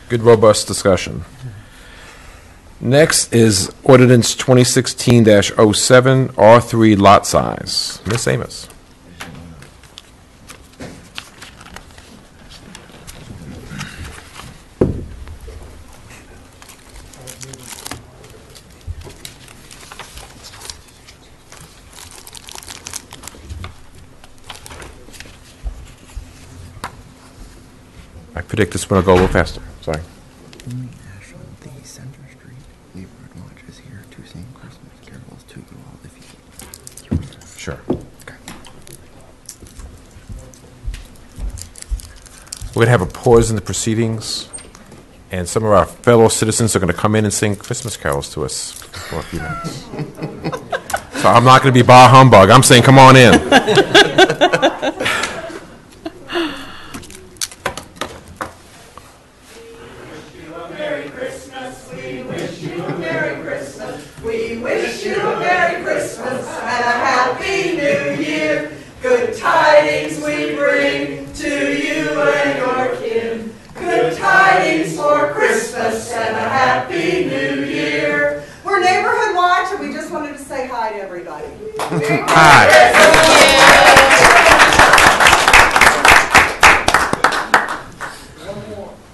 Good, robust discussion. Next is ordinance 2016-07, R3 lot size. Ms. Amos. I predict this one will go a little faster. Sorry. Ashland, the Center Street neighborhood watch is here to sing Christmas carols to you all if you. Sure. We're going to have a pause in the proceedings, and some of our fellow citizens are going to come in and sing Christmas carols to us for a few minutes. So I'm not going to be bah humbug. I'm saying come on in.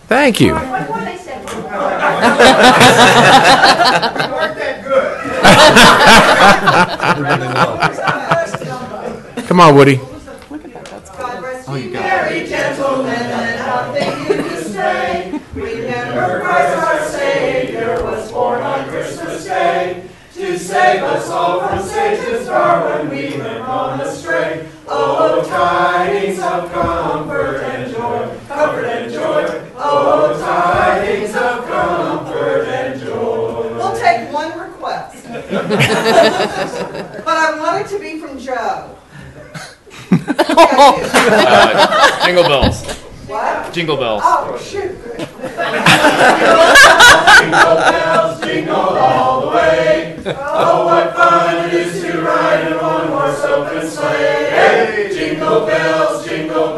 Thank you. Come on, Woody. God rest ye merry gentlemen, and nothing you to say. Remember Christ our Savior was born on Christmas Day to save us all from Satan's power when we went on astray. Oh, tidings of comfort and joy, comfort and joy. Oh, tidings of comfort and joy. We'll take one request, but I want it to be from Joe. Jingle bells. What? Jingle bells. Oh, shoot. Jingle bells, jingle all the way. Oh, what fun it is to ride in a one-horse open sleigh. Hey, jingle bells, jingle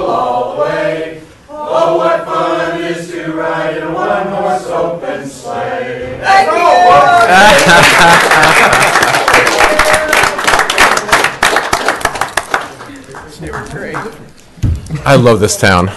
all the way. Oh, what fun it is to ride in a one-horse open sleigh. Thank you. I love this town.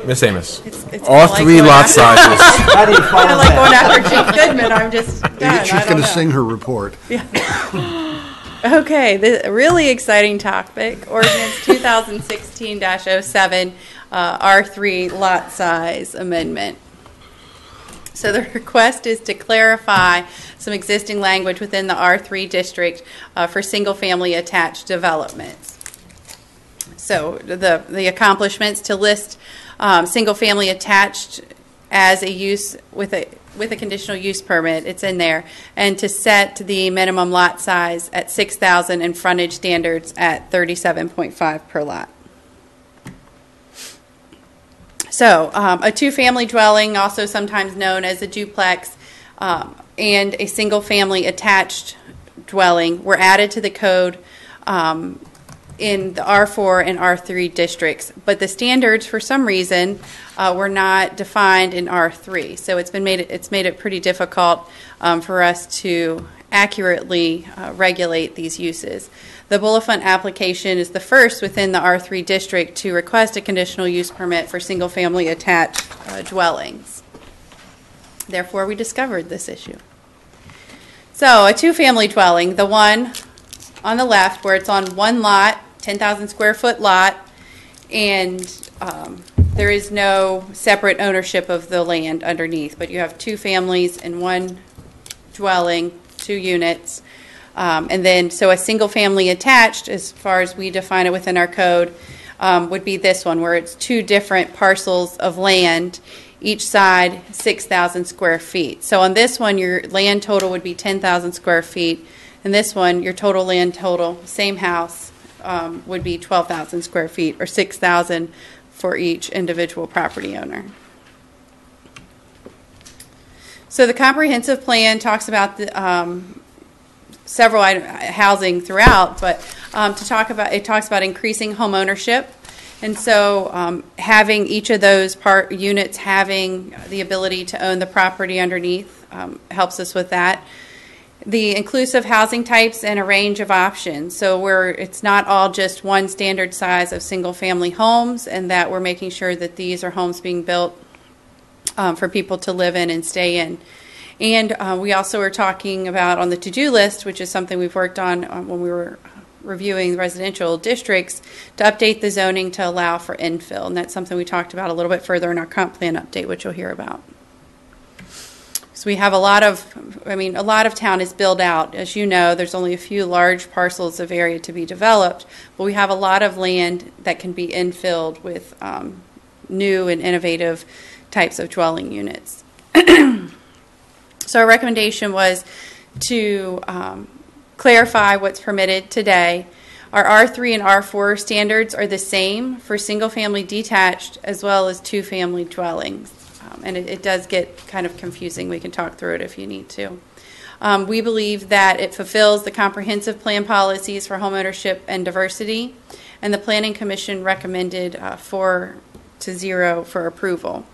Miss Amos. All like three lot sizes. How do you follow like going after Chief Goodman. I'm just done. She's going to sing her report. Yeah. Okay, the really exciting topic, ordinance 2016-07, R3 lot size amendment. So the request is to clarify some existing language within the R3 district for single-family attached developments. So the accomplishments to list single-family attached as a use with a conditional use permit, it's in there, and to set the minimum lot size at 6,000 and frontage standards at 37.5 per lot. So a two-family dwelling, also sometimes known as a duplex, and a single-family attached dwelling were added to the code in the R4 and R3 districts, but the standards, for some reason, were not defined in R3. So it's made it pretty difficult for us to accurately regulate these uses. The Bulifant application is the first within the R3 district to request a conditional use permit for single-family attached dwellings. Therefore, we discovered this issue. So a two-family dwelling, the one on the left where it's on one lot, 10,000 square foot lot, and there is no separate ownership of the land underneath, but you have two families in one dwelling, 2 units. And then, so a single family attached, as far as we define it within our code, would be this one, where it's 2 different parcels of land, each side 6,000 square feet. So on this one, your land total would be 10,000 square feet. And this one, your total land total, same house, would be 12,000 square feet, or 6,000 for each individual property owner. So the comprehensive plan talks about the several housing throughout, but it talks about increasing home ownership, and so having each of those units having the ability to own the property underneath helps us with that. The inclusive housing types and a range of options, so where it's not all just one standard size of single-family homes, and that we're making sure that these are homes being built for people to live in and stay in. And we also are talking about on the to-do list, which is something we've worked on when we were reviewing the residential districts, to update the zoning to allow for infill. And that's something we talked about a little bit further in our comp plan update, which you'll hear about. So we have a lot of town is built out. As you know, there's only a few large parcels of area to be developed, but we have a lot of land that can be infilled with new and innovative types of dwelling units. So our recommendation was to clarify what's permitted today. Our R3 and R4 standards are the same for single-family detached as well as two-family dwellings. And it does get kind of confusing. We can talk through it if you need to. We believe that it fulfills the comprehensive plan policies for homeownership and diversity, and the Planning Commission recommended 4-0 for approval.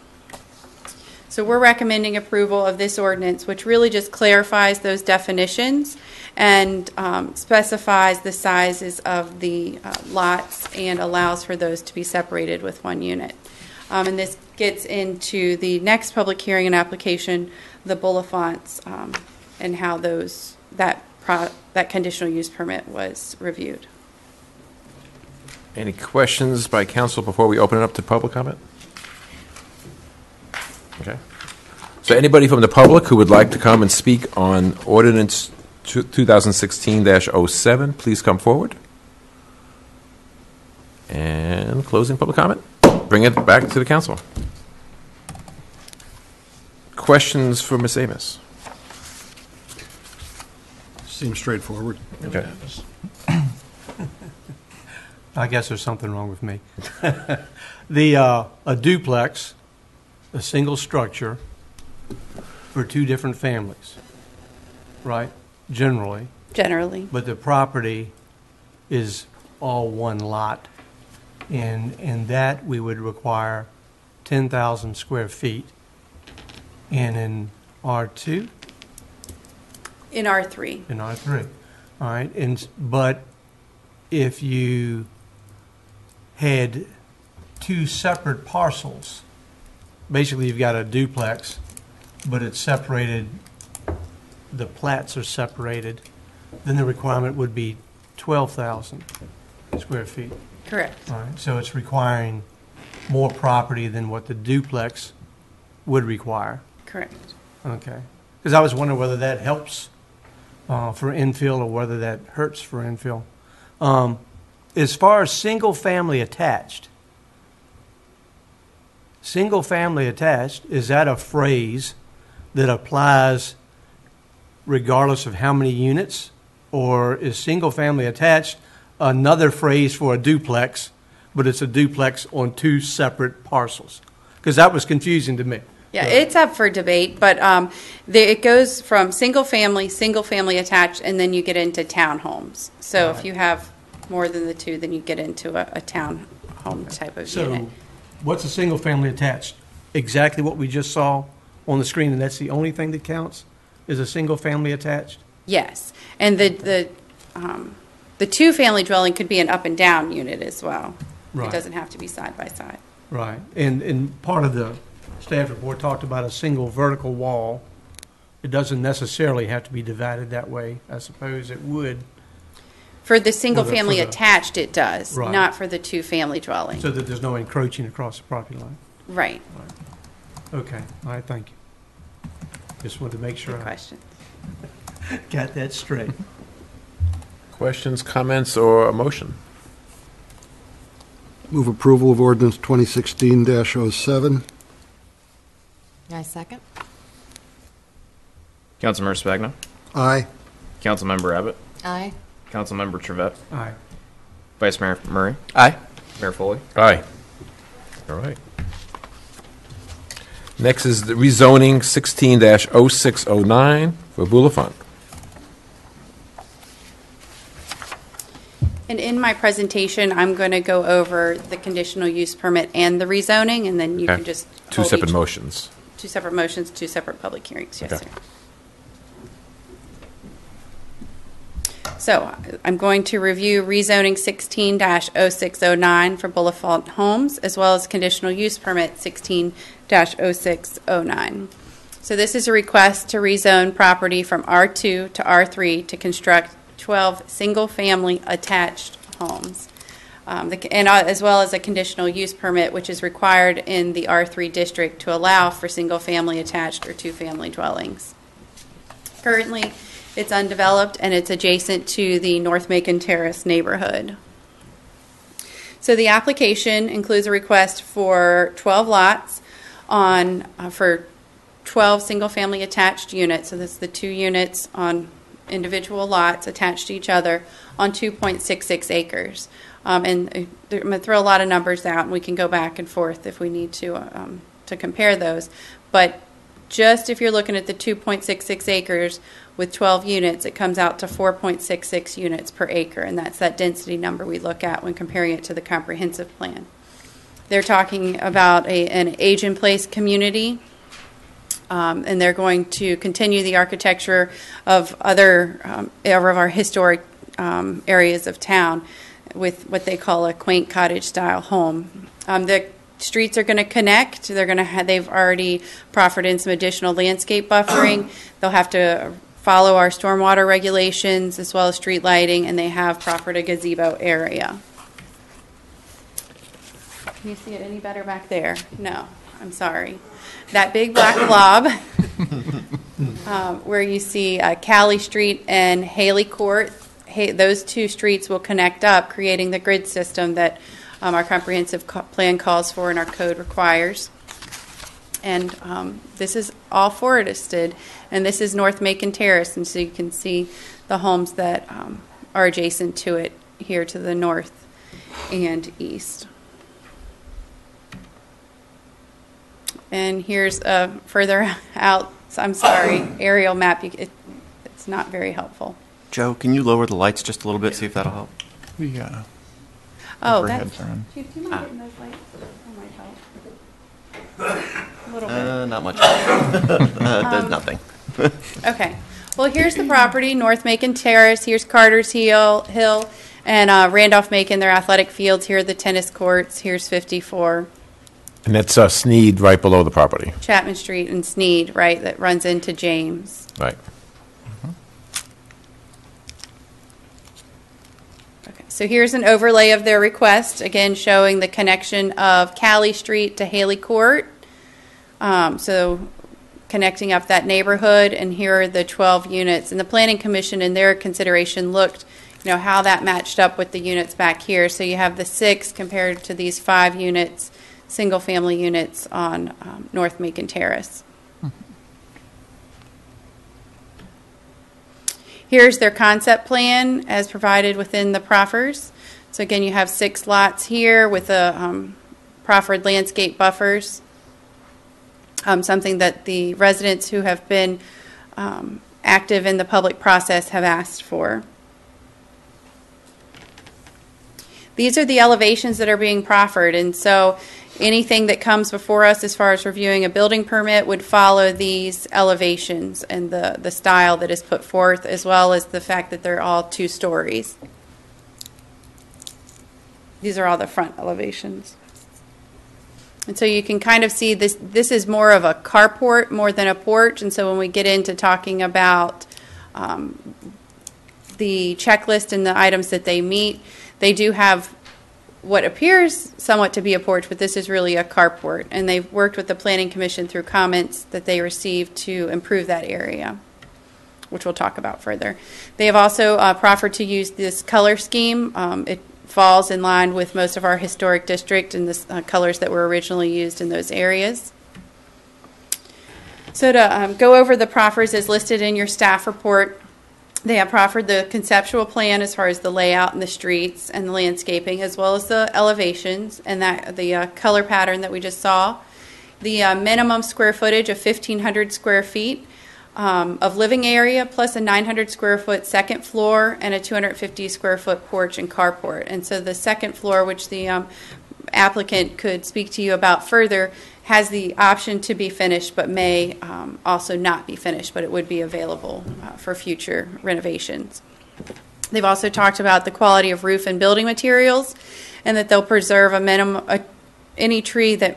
So we're recommending approval of this ordinance, which really just clarifies those definitions and specifies the sizes of the lots and allows for those to be separated with one unit. And this gets into the next public hearing and application, the Bullifonts, and how that conditional use permit was reviewed. Any questions by council before we open it up to public comment? Okay. So anybody from the public who would like to come and speak on ordinance 2016-07, please come forward. And closing public comment. Bring it back to the council. Questions for Ms. Amos? Seems straightforward. Okay. I guess there's something wrong with me. A duplex, a single structure for two different families, right? Generally. But the property is all one lot. And that we would require 10,000 square feet. And in R2? In R3. In R3. All right. But if you had two separate parcels, basically you've got a duplex, but it's separated, the plats are separated, then the requirement would be 12,000 square feet. Correct. All right, so it's requiring more property than what the duplex would require. Correct. Okay. Because I was wondering whether that helps for infill or whether that hurts for infill. As far as single-family attached, is that a phrase that applies regardless of how many units? Or is single-family attached another phrase for a duplex, but it's a duplex on two separate parcels? Because that was confusing to me. Yeah, it's up for debate, but it goes from single family attached, and then you get into townhomes. So if you have more than the two, then you get into a townhome type of unit. So what's a single-family attached? Exactly what we just saw on the screen, and that's the only thing that counts, is a single-family attached? Yes, and the two-family dwelling could be an up and down unit as well. Right. It doesn't have to be side by side. Right, and part of the staff report talked about a single vertical wall. It doesn't necessarily have to be divided that way. I suppose it would. For the single-family attached, it does, Right. not for the two-family dwelling. So that there's no encroaching across the property line. Right. Okay, all right, thank you. Just wanted to make sure Good I question. got that straight. Questions, comments, or a motion? Move approval of ordinance 2016-07. I second. Councilmember Spagna. Aye. Councilmember Abbott. Aye. Councilmember Trevette. Aye. Vice Mayor Murray. Aye. Mayor Foley. Aye. All right. Next is the rezoning 16-0609 for Boulafont. And in my presentation, I'm going to go over the conditional use permit and the rezoning, and then you Okay. can just Two hold separate each- motions. Two separate motions, two separate public hearings, yes, Okay. sir. So I'm going to review rezoning 16-0609 for Boulafont Homes, as well as conditional use permit 16-0609. So this is a request to rezone property from R2 to R3 to construct 12 single-family attached homes. As well as a conditional use permit, which is required in the R3 district to allow for single-family attached or two-family dwellings. Currently, it's undeveloped and it's adjacent to the North Macon Terrace neighborhood. So the application includes a request for 12 lots for 12 single-family attached units. So that's the 2 units on individual lots attached to each other on 2.66 acres. And I'm going to throw a lot of numbers out, and we can go back and forth if we need to compare those. But just if you're looking at the 2.66 acres with 12 units, it comes out to 4.66 units per acre, and that's that density number we look at when comparing it to the comprehensive plan. They're talking about an age-in-place community, and they're going to continue the architecture of other of our historic areas of town with what they call a quaint cottage-style home. The streets are going to connect. They've already proffered in some additional landscape buffering. They'll have to follow our stormwater regulations as well as street lighting, and they have proffered a gazebo area. Can you see it any better back there? No, I'm sorry. That big black blob where you see Cali Street and Haley Court, those 2 streets will connect up, creating the grid system that our comprehensive plan calls for and our code requires. And this is all forested, and this is North Macon Terrace, and so you can see the homes that are adjacent to it here to the north and east. And here's a further out, I'm sorry, aerial map. It's not very helpful. Joe, can you lower the lights just a little bit, see if that'll help? Oh, Overheads that's. are on. Do you mind getting those lights? That might help. A little bit. Not much. There's nothing. Okay. Well, here's the property, North Macon Terrace. Here's Carter's Hill, and Randolph Macon, their athletic fields. Here are the tennis courts. Here's 54. And that's Sneed right below the property. Chapman Street and Sneed, right, that runs into James. Right. Okay. So here's an overlay of their request, again showing the connection of Cali Street to Haley Court. So connecting up that neighborhood, and here are the 12 units. And the Planning Commission, in their consideration, looked, how that matched up with the units back here. So you have the 6 compared to these 5 units, single-family units on North Macon Terrace. Here's their concept plan as provided within the proffers. So again, you have 6 lots here with the proffered landscape buffers, something that the residents who have been active in the public process have asked for. These are the elevations that are being proffered, and so anything that comes before us as far as reviewing a building permit would follow these elevations and the style that is put forth, as well as the fact that they're all 2 stories. These are all the front elevations. And so you can kind of see this is more of a carport more than a porch, and so when we get into talking about the checklist and the items that they meet, they do have what appears somewhat to be a porch, but this is really a carport. And they've worked with the Planning Commission through comments that they received to improve that area, which we'll talk about further. They have also proffered to use this color scheme. It falls in line with most of our historic district and the colors that were originally used in those areas. So to go over the proffers as listed in your staff report, they have proffered the conceptual plan as far as the layout and the streets and the landscaping, as well as the elevations and the color pattern that we just saw. The minimum square footage of 1,500 square feet of living area, plus a 900 square foot second floor and a 250 square foot porch and carport. And so the second floor, which the applicant could speak to you about further, has the option to be finished, but may also not be finished, but it would be available for future renovations. They've also talked about the quality of roof and building materials, and that they'll preserve a minimum any tree that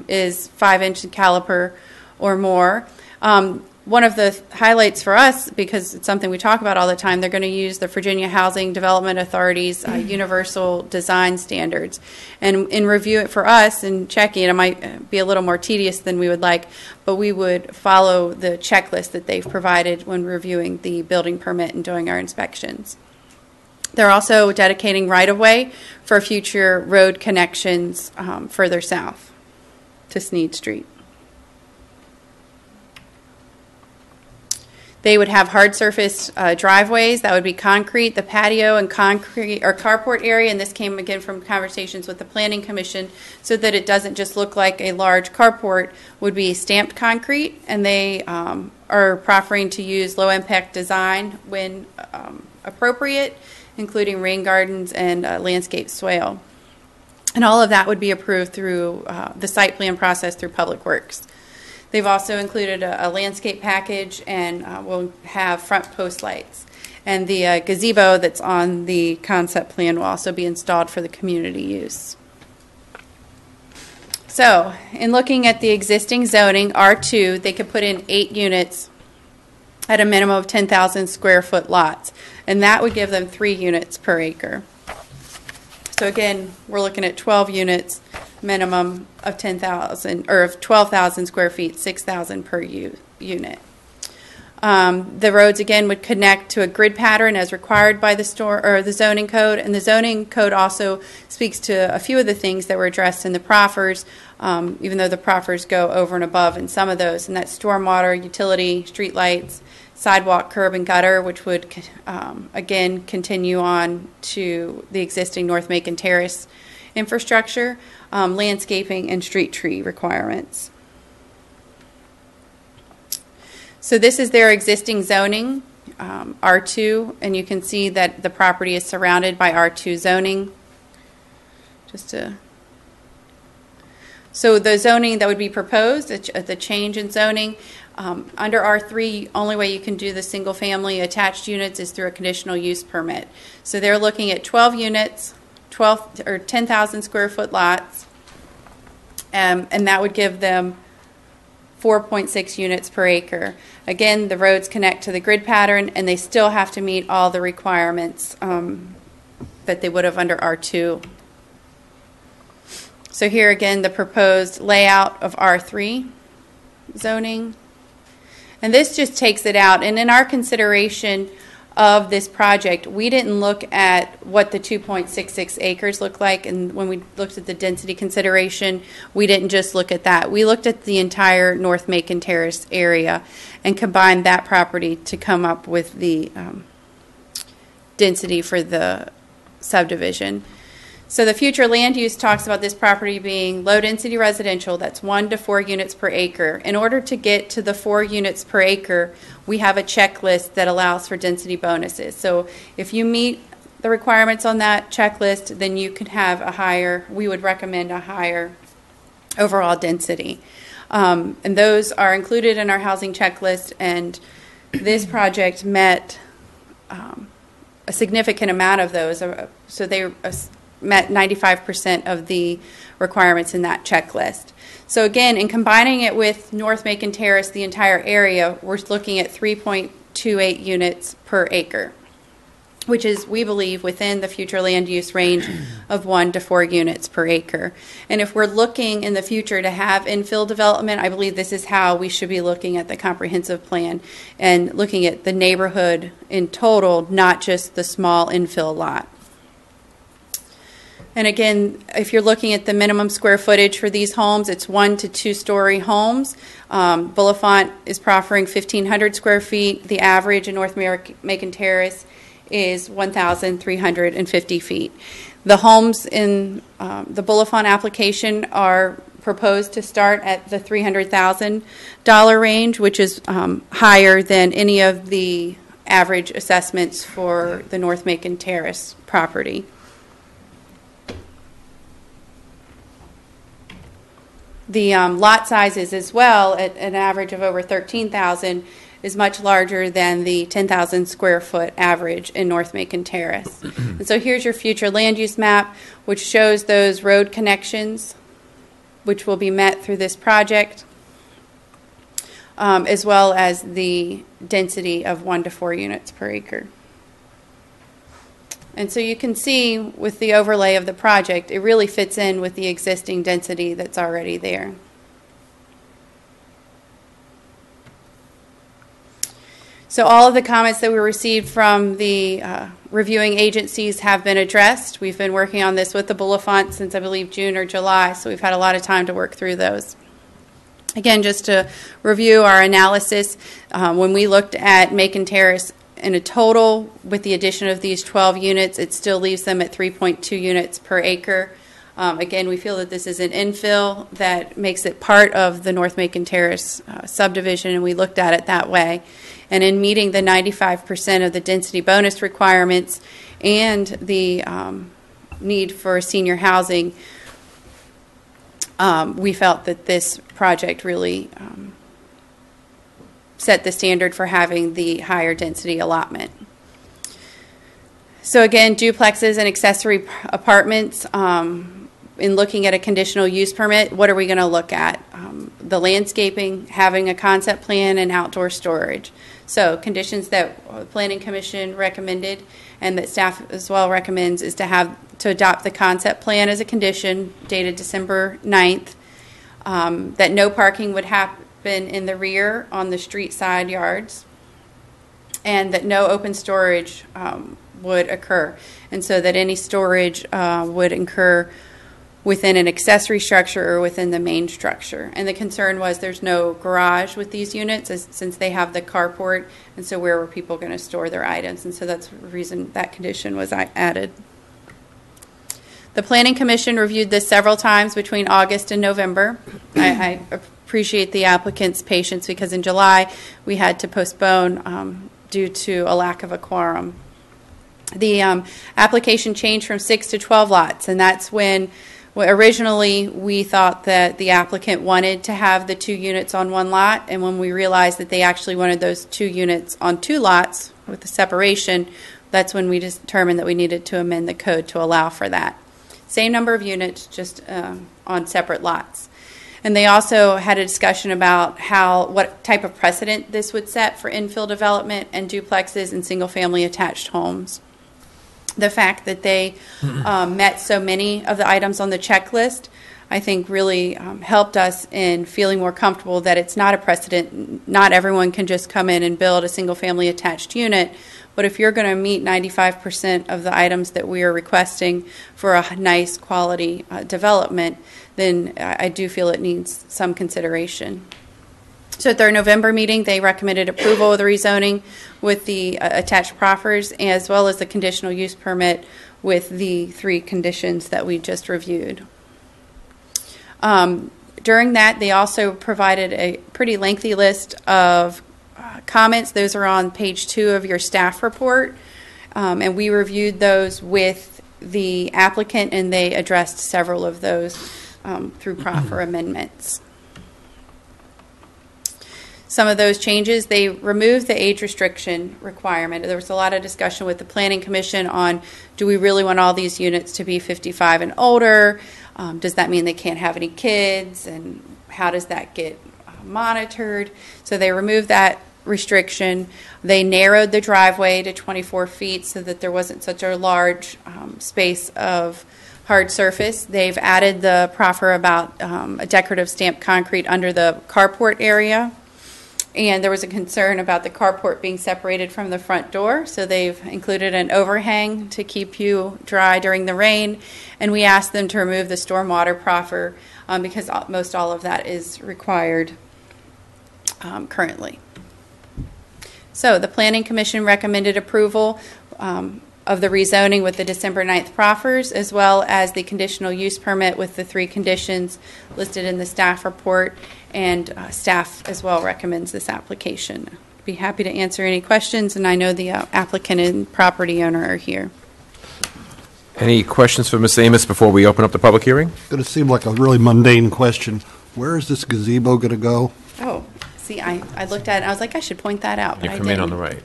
is 5-inch in caliper or more. One of the highlights for us, because it's something we talk about all the time, they're going to use the Virginia Housing Development Authority's universal design standards. And in review it for us and checking it might be a little more tedious than we would like, but we would follow the checklist that they've provided when reviewing the building permit and doing our inspections. They're also dedicating right-of-way for future road connections further south to Sneed Street. They would have hard surface driveways that would be concrete. The patio and concrete or carport area, and this came again from conversations with the Planning Commission, so that it doesn't just look like a large carport, would be stamped concrete. And they are proffering to use low impact design when appropriate, including rain gardens and landscape swale. And all of that would be approved through the site plan process through Public Works. They've also included a landscape package, and will have front post lights. And the gazebo that's on the concept plan will also be installed for the community use. So, in looking at the existing zoning, R2, they could put in 8 units at a minimum of 10,000 square foot lots. And that would give them 3 units per acre. So again, we're looking at 12 units, minimum of 10,000 or of 12,000 square feet, 6,000 per unit. The roads again would connect to a grid pattern as required by the zoning code, and the zoning code also speaks to a few of the things that were addressed in the proffers, even though the proffers go over and above in some of those, and that's stormwater, utility, street lights, sidewalk, curb, and gutter, which would again continue on to the existing North Macon Terrace infrastructure, landscaping, and street tree requirements. So this is their existing zoning, R2, and you can see that the property is surrounded by R2 zoning. So the zoning that would be proposed, the change in zoning, under R3, only way you can do the single family attached units is through a conditional use permit. So they're looking at 12 units, 12 or 10,000 square foot lots, and that would give them 4.6 units per acre. Again, the roads connect to the grid pattern, and they still have to meet all the requirements that they would have under R2. So here again, the proposed layout of R3 zoning. And this just takes it out. And in our consideration of this project, we didn't look at what the 2.66 acres look like. And when we looked at the density consideration, we didn't just look at that. We looked at the entire North Macon Terrace area and combined that property to come up with the density for the subdivision. So the future land use talks about this property being low density residential, that's 1 to 4 units per acre. In order to get to the 4 units per acre, we have a checklist that allows for density bonuses. So if you meet the requirements on that checklist, then you could have we would recommend a higher overall density. And those are included in our housing checklist, and this project met a significant amount of those. So they met 95% of the requirements in that checklist. So again, in combining it with North Macon Terrace, the entire area, we're looking at 3.28 units per acre, which is, we believe, within the future land use range of 1 to 4 units per acre. And if we're looking in the future to have infill development, I believe this is how we should be looking at the comprehensive plan and looking at the neighborhood in total, not just the small infill lot. And again, if you're looking at the minimum square footage for these homes, it's 1 to 2 story homes. Bulliphant is proffering 1,500 square feet. The average in North Macon Terrace is 1,350 feet. The homes in the Bulliphant application are proposed to start at the $300,000 range, which is higher than any of the average assessments for the North Macon Terrace property. The lot sizes as well, at an average of over 13,000, is much larger than the 10,000 square foot average in North Macon Terrace. And so here's your future land use map, which shows those road connections, which will be met through this project, as well as the density of 1 to 4 units per acre. And so you can see with the overlay of the project, it really fits in with the existing density that's already there. So all of the comments that we received from the reviewing agencies have been addressed. We've been working on this with the Bulliphant since, I believe, June or July, so we've had a lot of time to work through those. Again, just to review our analysis, when we looked at Macon Terrace in a total, with the addition of these 12 units, it still leaves them at 3.2 units per acre. Again, we feel that this is an infill that makes it part of the North Macon Terrace subdivision, and we looked at it that way. And in meeting the 95% of the density bonus requirements and the need for senior housing, we felt that this project really set the standard for having the higher density allotment. So again, duplexes and accessory apartments, in looking at a conditional use permit, what are we going to look at? The landscaping, having a concept plan, and outdoor storage. So conditions that the Planning Commission recommended and that staff as well recommends is to adopt the concept plan as a condition dated December 9th, that no parking would happen in the rear on the street side yards, and that no open storage would occur, and so that any storage would occur within an accessory structure or within the main structure. And the concern was there's no garage with these units since they have the carport, and so where were people going to store their items? And so that's the reason that condition was added. The Planning Commission reviewed this several times between August and November. I appreciate the applicant's patience because in July we had to postpone due to a lack of a quorum. The application changed from 6 to 12 lots, and that's when originally we thought that the applicant wanted to have the 2 units on 1 lot, and when we realized that they actually wanted those 2 units on 2 lots with the separation, that's when we determined that we needed to amend the code to allow for that. Same number of units, just on separate lots. And they also had a discussion about what type of precedent this would set for infill development and duplexes and single-family attached homes. The fact that they met so many of the items on the checklist, I think really helped us in feeling more comfortable that it's not a precedent. Not everyone can just come in and build a single-family attached unit, but if you're going to meet 95% of the items that we are requesting for a nice quality development, then I do feel it needs some consideration. So at their November meeting, they recommended approval of the rezoning with the attached proffers as well as the conditional use permit with the 3 conditions that we just reviewed. During that, they also provided a pretty lengthy list of comments. Those are on page 2 of your staff report, and we reviewed those with the applicant, and they addressed several of those through proffer amendments. Some of those changes, they removed the age restriction requirement. There was a lot of discussion with the Planning Commission on, do we really want all these units to be 55 and older? Does that mean they can't have any kids? And how does that get monitored? So they removed that restriction. They narrowed the driveway to 24 feet so that there wasn't such a large space of hard surface. They've added the proffer about a decorative stamped concrete under the carport area. And there was a concern about the carport being separated from the front door, so they've included an overhang to keep you dry during the rain. And we asked them to remove the stormwater proffer because most all of that is required currently. So the Planning Commission recommended approval of the rezoning with the December 9th proffers, as well as the conditional use permit with the 3 conditions listed in the staff report, and staff as well recommends this application. Be happy to answer any questions, and I know the applicant and property owner are here. Any questions for Ms. Amos before we open up the public hearing? Going to seem like a really mundane question. Where is this gazebo going to go? Oh, see, I looked at it, and I was like, I should point that out, but You I come in on didn't. the right.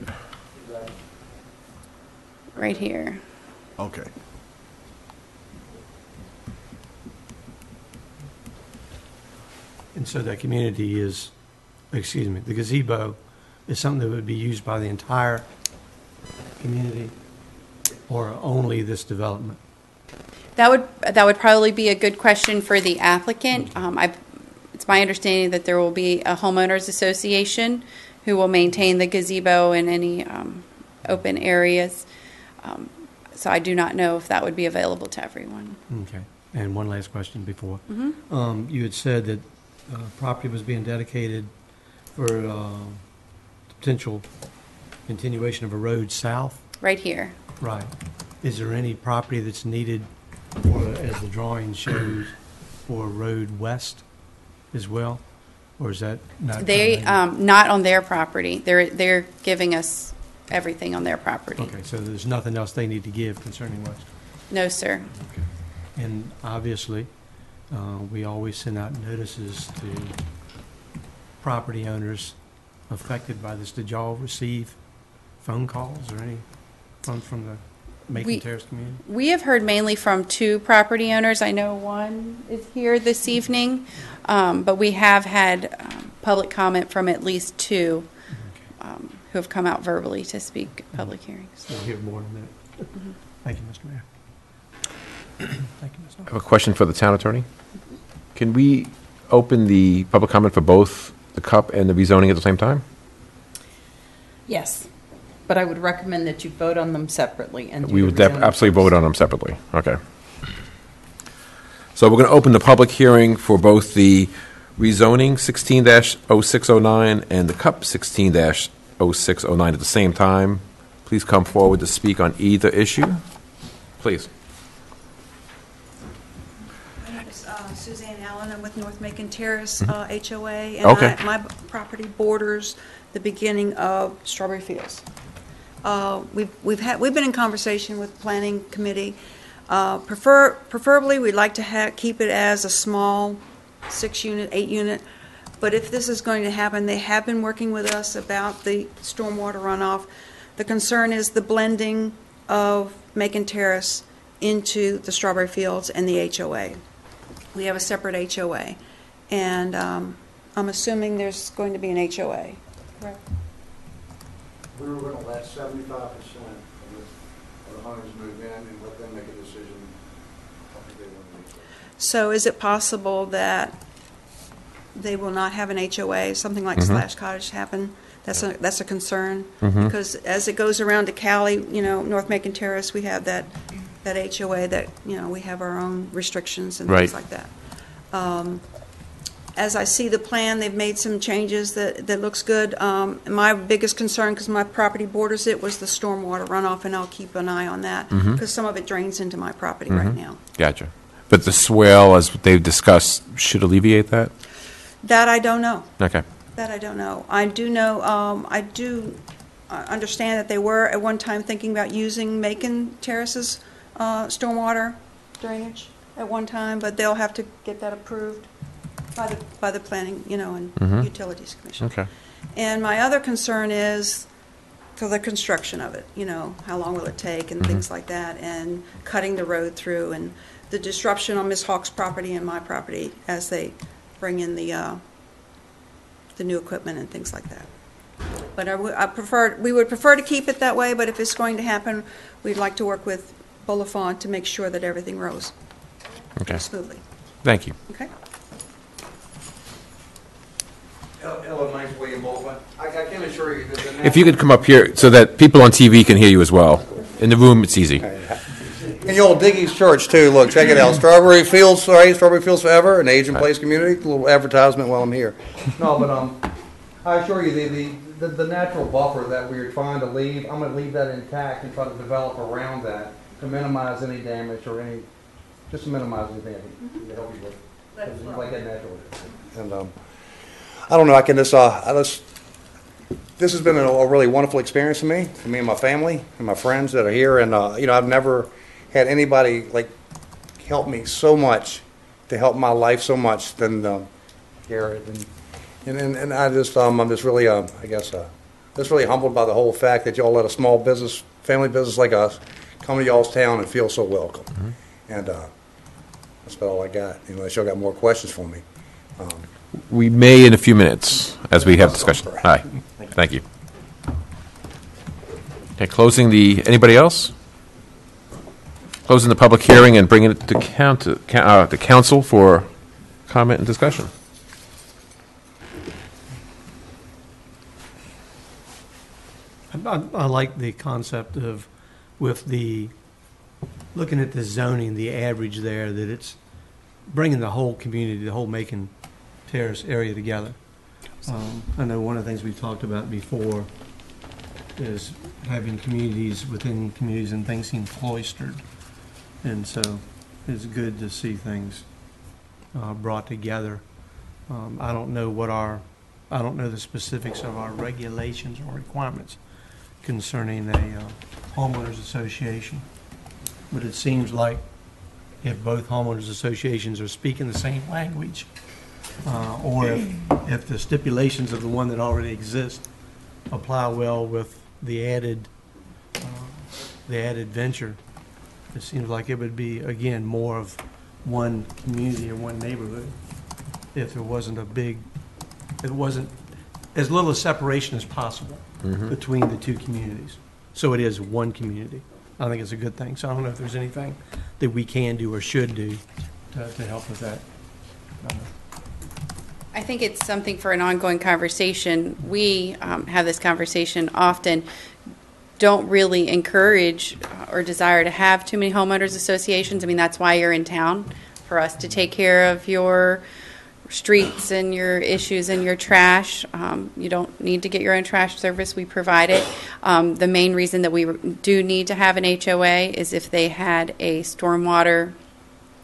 Right here. Okay. And so the community is, excuse me, the gazebo is something that would be used by the entire community or only this development? That would probably be a good question for the applicant. It's my understanding that there will be a homeowners association who will maintain the gazebo in any open areas. So I do not know if that would be available to everyone. Okay. And one last question before. Mm-hmm. You had said that property was being dedicated for potential continuation of a road south? Right here. Right. Is there any property that's needed, for, as the drawing shows, for a road west as well? Or is that not? They not on their property. They're giving us everything on their property. Okay, so there's nothing else they need to give concerning west? No, sir. And obviously, we always send out notices to property owners affected by this. Did y'all receive phone calls or any from the Macon Terrace community? We have heard mainly from 2 property owners. I know one is here this evening, but we have had public comment from at least 2 who have come out verbally to speak at public hearings. We'll hear more in a minute. Mm-hmm. Thank you, Mr. Mayor. Thank you, Ms. I have a question for the town attorney. Can we open the public comment for both the CUP and the rezoning at the same time? Yes, but I would recommend that you vote on them separately. And do We the would rezoning absolutely first. vote on them separately. Okay. So we're going to open the public hearing for both the rezoning 16-0609 and the CUP 16-0609 at the same time. Please come forward to speak on either issue. Please. My name is Suzanne Allen. I'm with North Macon Terrace HOA, and Okay. my property borders the beginning of Strawberry Fields. We've been in conversation with the Planning Committee. Preferably, we'd like to keep it as a small 6-unit, 8-unit. But if this is going to happen, they have been working with us about the stormwater runoff. The concern is the blending of Macon Terrace into the Strawberry Fields and the HOA. We have a separate HOA, and I'm assuming there's going to be an HOA. Correct. We were going to let 75% of the hunters move in and let them make a decision how they want to make it. So is it possible that they will not have an HOA, something like Slash Cottage happened? That's a concern, because as it goes around to Cali, North Macon Terrace, we have that HOA that, we have our own restrictions and things like that. As I see the plan, they've made some changes that looks good. My biggest concern, because my property borders it, was the stormwater runoff, and I'll keep an eye on that, because some of it drains into my property right now. Gotcha. But the swale, as they've discussed, should alleviate that? That I don't know. Okay. That I don't know. I do know, I do understand that they were at one time thinking about using Macon Terrace's stormwater drainage at one time, but they'll have to get that approved by the planning, and utilities commission. Okay. And my other concern is for the construction of it, how long will it take and things like that, and cutting the road through, and the disruption on Ms. Hawk's property and my property as they bring in the new equipment and things like that. But we would prefer to keep it that way, but if it's going to happen, we'd like to work with Bolafon to make sure that everything rolls smoothly. Thank you. Okay? Hello, my name's William Bolton. I can assure you that the If you could come up here so that people on TV can hear you as well. In the room, it's easy. And the old Dickey's Church, too. Look, check it out. Strawberry Fields, Strawberry Fields Forever, an age and place community. A little advertisement while I'm here. No, but I assure you, the natural buffer that we are trying to leave, I'm going to leave that intact and try to develop around that to minimize any damage or just to minimize any damage to help you with. It's like that natural. And I don't know, I can just, this has been a really wonderful experience for me and my family and my friends that are here. And, I've never had anybody like help me so much, to help my life so much than Garrett. And I just, I'm just really, just really humbled by the whole fact that y'all let a small business, family business like us, come to y'all's town and feel so welcome. And that's about all I got. Unless y'all got more questions for me. We may in a few minutes as we have discussion. All right. Thank you. Okay, anybody else? Closing the public hearing and bringing it to the council for comment and discussion. I like the concept of, looking at the zoning, the average there, that it's bringing the whole community, the whole Macon Terrace area together. I know one of the things we've talked about before is having communities within communities, and things seem cloistered. And so it's good to see things brought together. I don't know the specifics of our regulations or requirements concerning a homeowners association, but it seems like if both homeowners associations are speaking the same language, or if the stipulations of the one that already exists apply well with the added venture, it seems like it would be, again, more of one community or one neighborhood if there wasn't as little a separation as possible between the two communities. So it is one community. I think it's a good thing. So I don't know if there's anything that we can do or should do to help with that. I think it's something for an ongoing conversation. We have this conversation often. Don't really encourage or desire to have too many homeowners associations. I mean, that's why you're in town, for us to take care of your streets and your issues and your trash. You don't need to get your own trash service. We provide it. The main reason that we do need to have an HOA is if they had a stormwater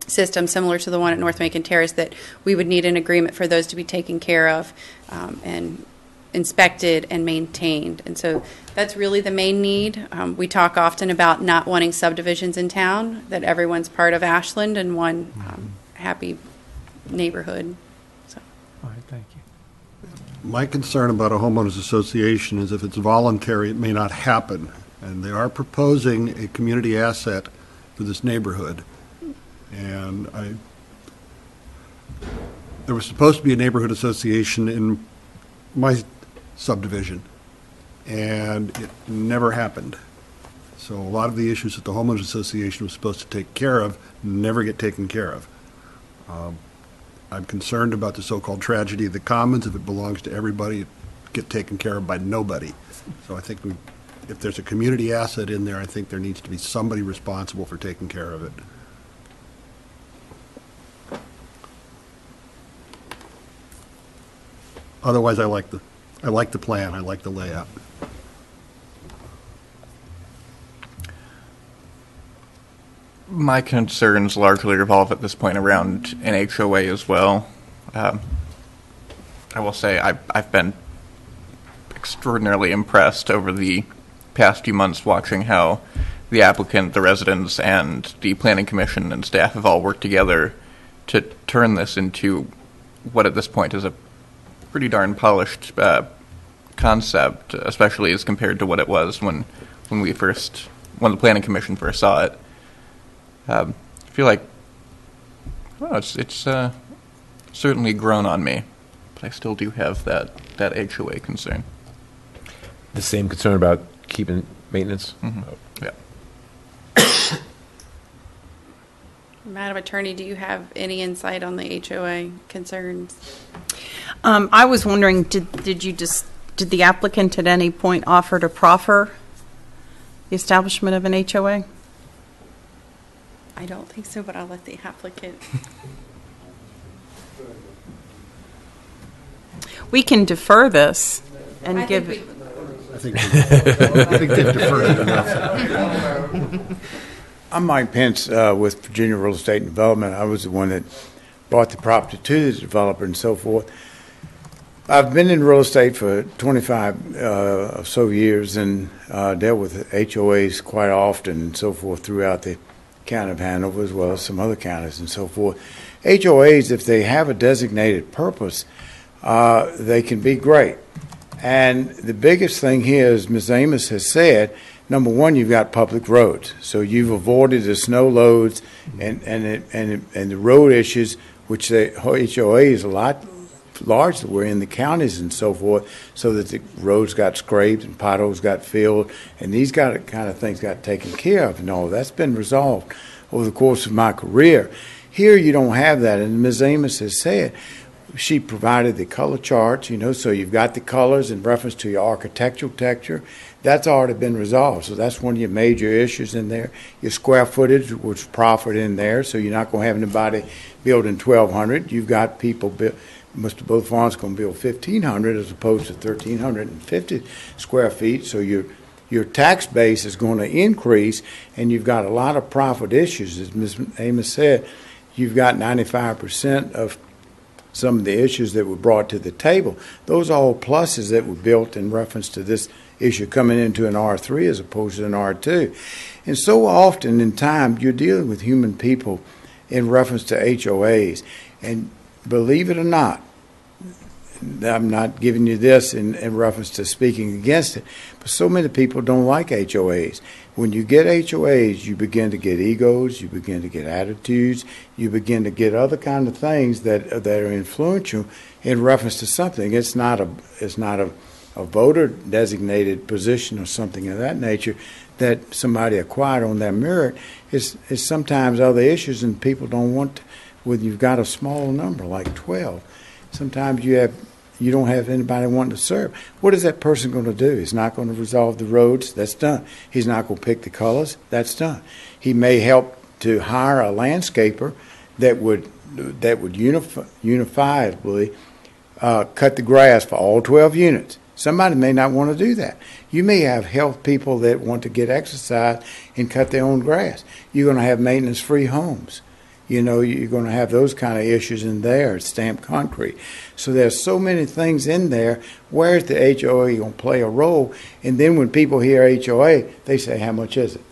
system similar to the one at North Macon Terrace, that we would need an agreement for those to be taken care of and inspected and maintained. And so that's really the main need. We talk often about not wanting subdivisions in town, that everyone's part of Ashland and one happy neighborhood. So. All right, thank you. My concern about a homeowners association is if it's voluntary, it may not happen. And they are proposing a community asset for this neighborhood. And there was supposed to be a neighborhood association in my subdivision, and it never happened. So a lot of the issues that the homeowners association was supposed to take care of never get taken care of. I'm concerned about the so-called tragedy of the commons. If it belongs to everybody, it get taken care of by nobody. So I think if there's a community asset in there, I think there needs to be somebody responsible for taking care of it. Otherwise, I like the plan. I like the layout. My concerns largely revolve at this point around an HOA as well. I will say I've been extraordinarily impressed over the past few months watching how the applicant, the residents, and the planning commission and staff have all worked together to turn this into what at this point is a pretty darn polished concept, especially as compared to what it was when the planning commission first saw it. I feel like it's certainly grown on me, but I still do have that HOA concern. The same concern about keeping maintenance? Mm-hmm. Oh. Yeah. Madam Attorney, do you have any insight on the HOA concerns? I was wondering, did the applicant at any point offer to proffer the establishment of an HOA? I don't think so, but I'll let the applicant. we can defer this and give it. I think they've deferred it enough. I'm Mike Pence with Virginia Real Estate and Development. I was the one that bought the property to the developer and so forth. I've been in real estate for 25 or so years and dealt with HOAs quite often and so forth throughout the county of Hanover as well as some other counties and so forth. HOAs, if they have a designated purpose, they can be great. And the biggest thing here, as Ms. Amos has said, number one, you've got public roads. So you've avoided the snow loads and the road issues, which the HOA is a lot larger. We're in the counties and so forth, so that the roads got scraped and potholes got filled, and these kind of things got taken care of. And all that's been resolved over the course of my career. Here you don't have that, and Ms. Amos has said, she provided the color charts, so you've got the colors in reference to your architectural texture. That's already been resolved. So that's one of your major issues in there. Your square footage was proffered in there, so you're not going to have anybody building 1,200. You've got people, Mr. Bullthorn's going to build 1,500 as opposed to 1,350 square feet. So your tax base is going to increase, and you've got a lot of profit issues. As Ms. Amos said, you've got 95% of some of the issues that were brought to the table. Those are all pluses that were built in reference to this issue coming into an R3 as opposed to an R2. And so often in time, you're dealing with human people in reference to HOAs. And believe it or not, I'm not giving you this in reference to speaking against it, but so many people don't like HOAs. When you get HOAs, you begin to get egos, you begin to get attitudes, you begin to get other kind of things that are influential in reference to something. It's not a voter designated position or something of that nature that somebody acquired on their merit. It's sometimes other issues, and people don't want to, when you've got a small number like 12. Sometimes you don't have anybody wanting to serve. What is that person going to do? He's not going to resolve the roads. That's done. He's not going to pick the colors. That's done. He may help to hire a landscaper that would unifiably cut the grass for all 12 units. Somebody may not want to do that. You may have health people that want to get exercise and cut their own grass. You're going to have maintenance-free homes. You're going to have those kind of issues in there, stamped concrete. So there's so many things in there. Where's the HOA going to play a role? And then when people hear HOA, they say, how much is it?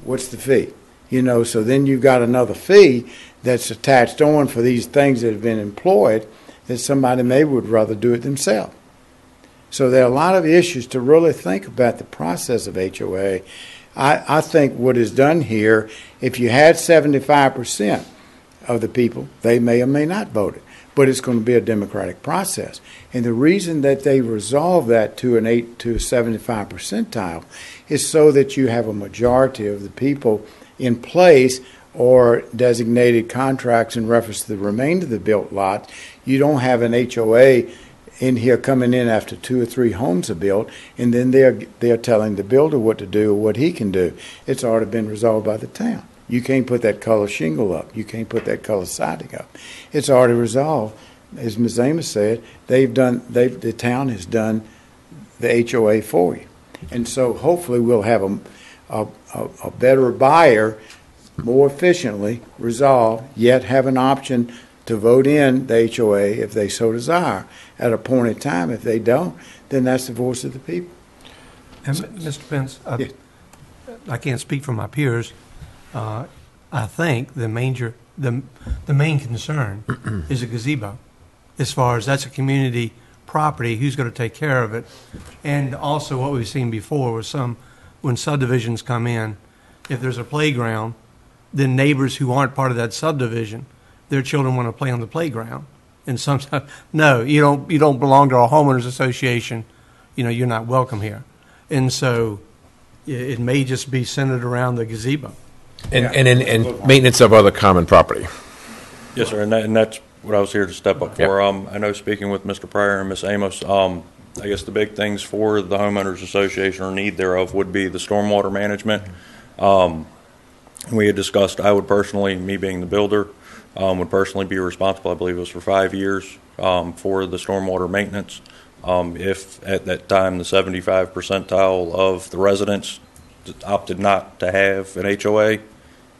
What's the fee? So then you've got another fee that's attached on for these things that have been employed that somebody maybe would rather do it themselves. So there are a lot of issues to really think about the process of HOA. I think what is done here, if you had 75% of the people, they may or may not vote it, but it's going to be a democratic process. And the reason that they resolve that to an 8 to 75 percentile is so that you have a majority of the people in place or designated contracts in reference to the remainder of the built lot. You don't have an HOA in here coming in after 2 or 3 homes are built, and then they're telling the builder what to do or what he can do. It's already been resolved by the town. You can't put that color shingle up. You can't put that color siding up. It's already resolved. As Ms. Amos said, the town has done the HOA for you. And so hopefully we'll have a better buyer more efficiently resolve, yet have an option to vote in the HOA if they so desire at a point in time. If they don't, then that's the voice of the people. And Mr. Pence, Yes. I can't speak for my peers. I think the main concern is a gazebo, as far as that's a community property, who's going to take care of it, and also what we've seen before was when subdivisions come in, if there's a playground, then neighbors who aren't part of that subdivision, their children want to play on the playground, and sometimes no, you don't belong to a homeowners association, you're not welcome here, and so it may just be centered around the gazebo. And maintenance of other common property. Yes, sir, and that's what I was here to step up for. Yep. I know, speaking with Mr. Pryor and Ms. Amos, I guess the big things for the homeowners association or need thereof would be the stormwater management. We had discussed, I would personally, me being the builder, would personally be responsible, I believe it was for 5 years, for the stormwater maintenance. If at that time the 75 percentile of the residents opted not to have an HOA,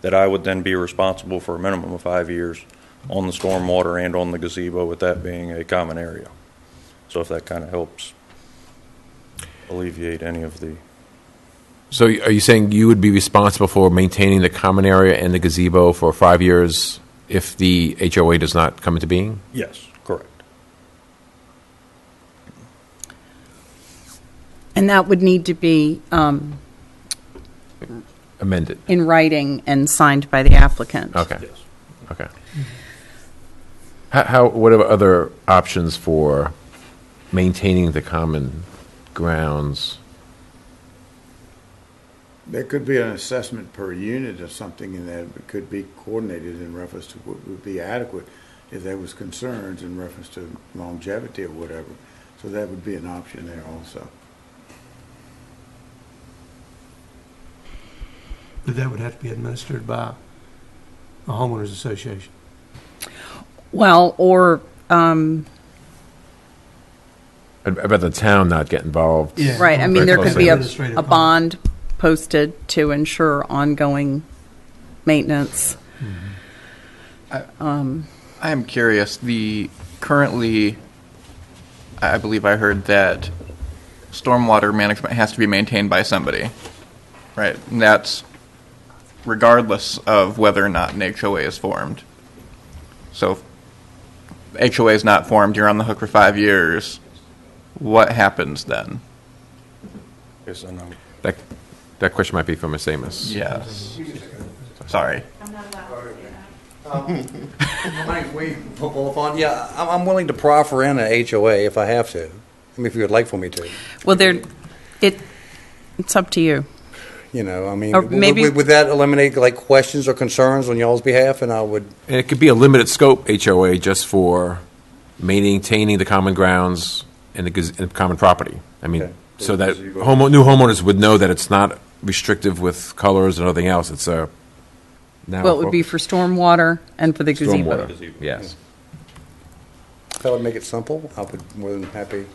that I would then be responsible for a minimum of 5 years on the stormwater and on the gazebo, with that being a common area. So if that kind of helps alleviate any of the... So are you saying you would be responsible for maintaining the common area and the gazebo for 5 years if the HOA does not come into being? Yes, correct. And that would need to be Amended. in writing and signed by the applicant. Okay. Okay. What are other options for maintaining the common grounds? There could be an assessment per unit or something in that it could be coordinated in reference to what would be adequate if there was concerns in reference to longevity or whatever. So that would be an option there also. But that would have to be administered by a homeowners association. Well, or I'd rather the town not get involved. Yeah. right. I mean, there could be Administrative a bond posted to ensure ongoing maintenance. I am curious. Currently, I believe I heard that stormwater management has to be maintained by somebody, right? And that's regardless of whether or not an HOA is formed. So if HOA is not formed, you're on the hook for 5 years. What happens then? Yes, I know. That question might be for Ms. Amos. Yes. Sorry. Yeah, I'm willing to proffer in a HOA if I have to. I mean, if you would like for me to. Well, it's up to you. You know, I mean, Or maybe- would that eliminate like questions or concerns on y'all's behalf? And I would. And it could be a limited scope HOA just for maintaining the common grounds and the common property. I mean, Okay. so that new homeowners would know that it's not restrictive with colors and everything else. It's a now Well, it would be for stormwater and for the gazebo. stormwater. Yes. If that would make it simple, I would more than happy.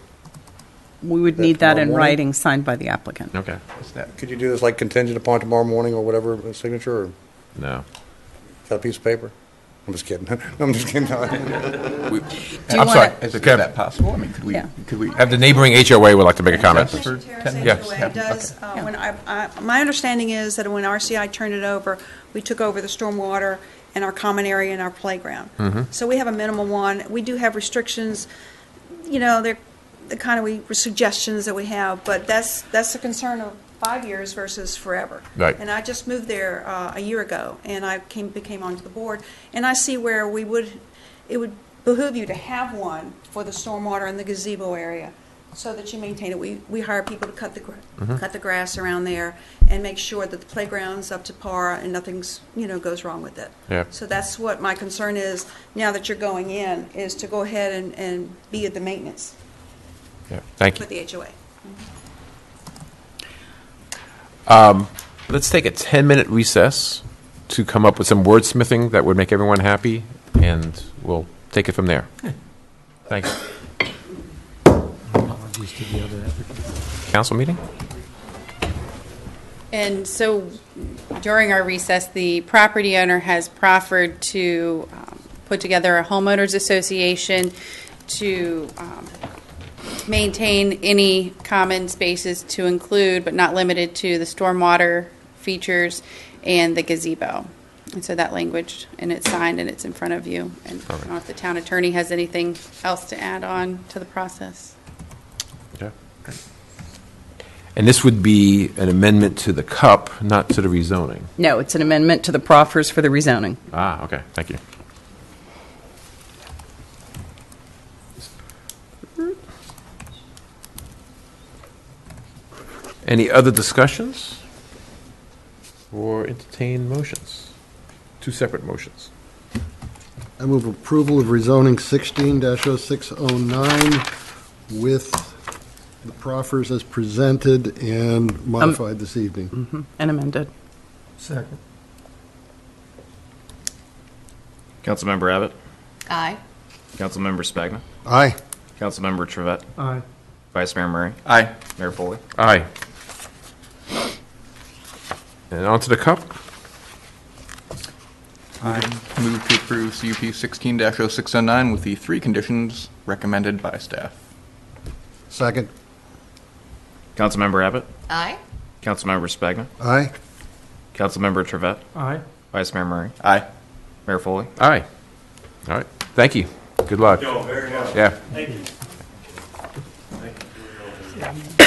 We would That need that tomorrow in morning? writing, signed by the applicant. Okay. Could you do this like contingent upon tomorrow morning or whatever signature? Or No. is that a piece of paper? I'm just kidding. I'm just kidding. Do you I'm sorry. wanna- Is Kev, that possible? I mean, could we? Yeah. Could we? have the neighboring HOA would like to make a comment. For Terrace 10 Yes. HOA does, when my understanding is that when RCI turned it over, we took over the stormwater and our common area and our playground. So we have a minimum one. We do have restrictions, you know, they're the kind of suggestions that we have, but that's the concern of 5 years versus forever. Right. And I just moved there a year ago, and I became onto the board, and I see where it would behoove you to have one for the stormwater and the gazebo area, so that you maintain it. We hire people to cut the grass around there and make sure that the playground's up to par and nothing's goes wrong with it. Yeah. So that's what my concern is now that you're going in, is to go ahead and be at the maintenance Yeah. Thank you. with the HOA. Let's take a 10-minute recess to come up with some wordsmithing that would make everyone happy, and we'll take it from there. Thank you. Apologies to the other applicant. Council meeting? And so during our recess, the property owner has proffered to put together a homeowners association to maintain any common spaces, to include but not limited to the stormwater features and the gazebo. And so that language, and it's signed and it's in front of you. And I don't know if the town attorney has anything else to add on to the process. Okay. And this would be an amendment to the CUP, not to the rezoning. No, it's an amendment to the proffers for the rezoning. Ah, okay, thank you. Any other discussions or entertain motions? Two separate motions. I move approval of rezoning 16-0609 with the proffers as presented and modified this evening. And amended. Second. Councilmember Abbott? Aye. Councilmember Spagna? Aye. Councilmember Trevette? Aye. Vice Mayor Murray? Aye. Mayor Foley? Aye. And on to the cup. I move to approve CUP 16-0609 with the 3 conditions recommended by staff. Second. Councilmember Abbott? Aye. Councilmember Spagna? Aye. Councilmember Trevette? Aye. Vice Mayor Murray? Aye. Mayor Foley? Aye. All right. Thank you. Good luck. Very much. Yeah. Thank you. Thank you for your